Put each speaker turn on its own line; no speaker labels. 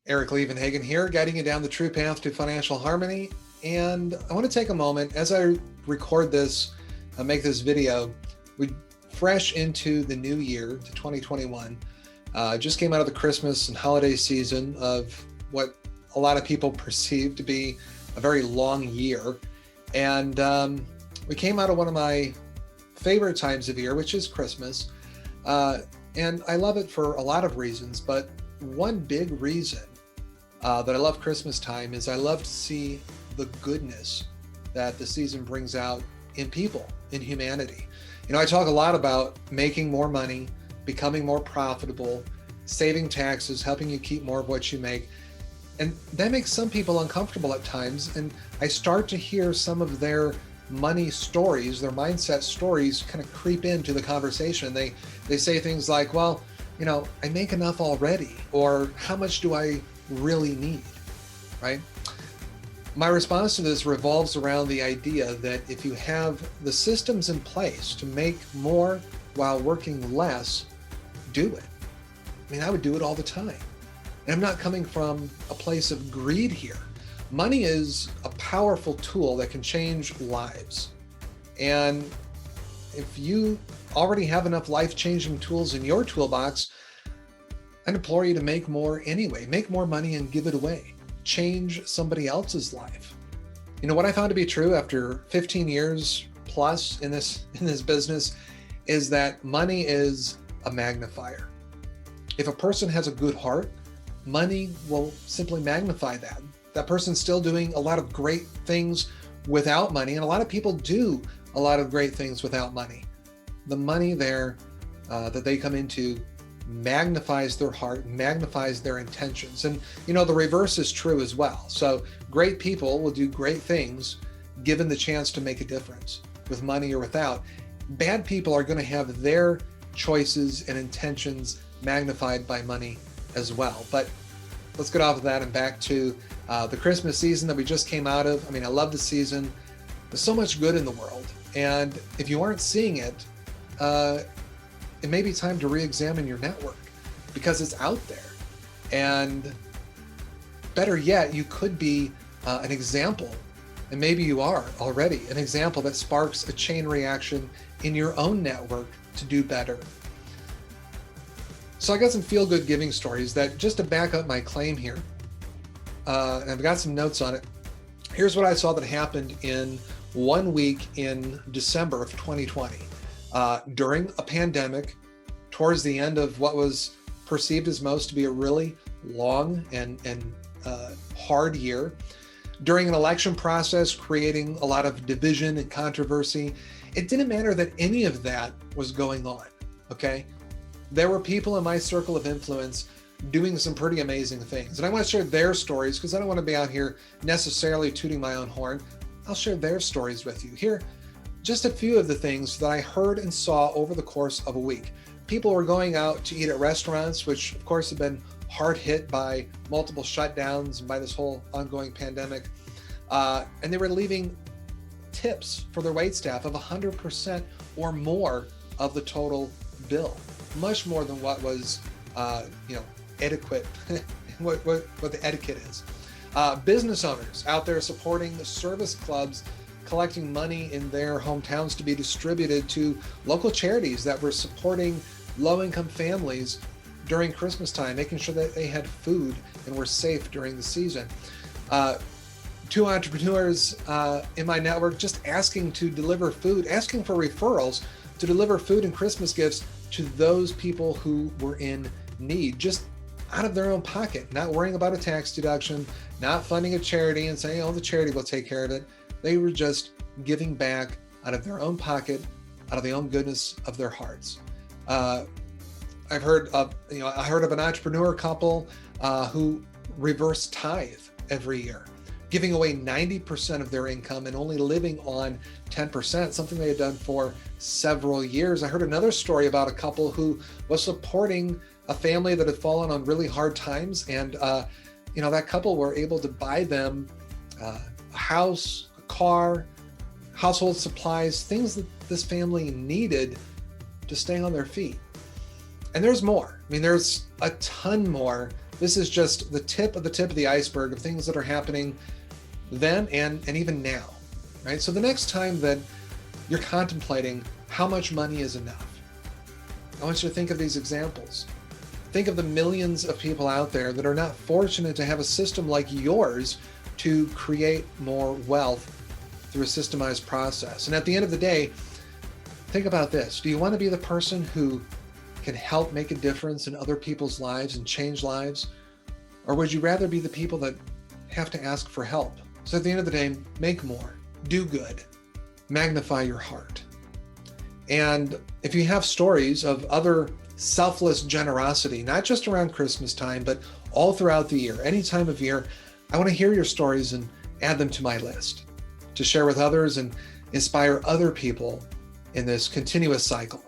Eric Levenhagen here, guiding you down the true path to financial harmony. And I want to take a moment as I record this, make this video. We fresh into the new year to 2021. Just came out of the Christmas and holiday season of what a lot of people perceive to be a very long year. And we came out of one of my favorite times of year, which is Christmas. And I love it for a lot of reasons, but one big reason that I love Christmas time is I love to see the goodness that the season brings out in people, in humanity. You know, I talk a lot about making more money, becoming more profitable, saving taxes, helping you keep more of what you make. And that makes some people uncomfortable at times. And I start to hear some of their money stories, their mindset stories kind of creep into the conversation. They say things like, well, you know, I make enough already, or how much do I really need, right? My response to this revolves around the idea that if you have the systems in place to make more while working less, do it. I mean, I would do it all the time. And I'm not coming from a place of greed here. Money is a powerful tool that can change lives. And if you already have enough life-changing tools in your toolbox, I'd implore you to make more anyway. Make more money and give it away. Change somebody else's life. You know, what I found to be true after 15 years plus in this business is that money is a magnifier. If a person has a good heart, money will simply magnify that. That person's still doing a lot of great things without money, and a lot of people do a lot of great things without money. The money there that they come into magnifies their heart, magnifies their intentions. And you know, the reverse is true as well. So great people will do great things given the chance to make a difference, with money or without. Bad people are going to have their choices and intentions magnified by money as well. But let's get off of that and back to the Christmas season that we just came out of. I mean, I love the season. There's so much good in the world. And if you aren't seeing it, it may be time to re-examine your network, because it's out there. And better yet, you could be an example, and maybe you are already an example that sparks a chain reaction in your own network to do better. So I got some feel-good giving stories that, just to back up my claim here, and I've got some notes on it. Here's what I saw that happened in 1 week in December of 2020. During a pandemic, towards the end of what was perceived as most to be a really long and hard year, during an election process creating a lot of division and controversy, it didn't matter that any of that was going on, okay? There were people in my circle of influence doing some pretty amazing things. And I want to share their stories because I don't want to be out here necessarily tooting my own horn. I'll share their stories with you. Here, just a few of the things that I heard and saw over the course of a week. People were going out to eat at restaurants, which of course have been hard hit by multiple shutdowns and by this whole ongoing pandemic. And they were leaving tips for their waitstaff of 100% or more of the total bill. Much more than what was, adequate, what the etiquette is. Business owners out there supporting the service clubs, collecting money in their hometowns to be distributed to local charities that were supporting low-income families during Christmas time, making sure that they had food and were safe during the season. Two entrepreneurs in my network just asking to deliver food, asking for referrals to deliver food and Christmas gifts to those people who were in need, just out of their own pocket, not worrying about a tax deduction, not funding a charity and saying, oh, the charity will take care of it. They were just giving back out of their own pocket, out of the own goodness of their hearts. I heard of an entrepreneur couple who reverse tithe every year, giving away 90% of their income and only living on 10%, something they had done for several years. I heard another story about a couple who was supporting a family that had fallen on really hard times, and that couple were able to buy them a house, a car, household supplies, things that this family needed to stay on their feet. And there's more. I mean, there's a ton more This is just the tip of the iceberg of things that are happening then and even now, right? So the next time that you're contemplating how much money is enough, I want you to think of these examples. Think of the millions of people out there that are not fortunate to have a system like yours to create more wealth through a systemized process. And at the end of the day, think about this. Do you want to be the person who can help make a difference in other people's lives and change lives? Or would you rather be the people that have to ask for help? So at the end of the day, make more, do good, magnify your heart. And if you have stories of other selfless generosity, not just around Christmas time, but all throughout the year, any time of year, I want to hear your stories and add them to my list to share with others and inspire other people in this continuous cycle.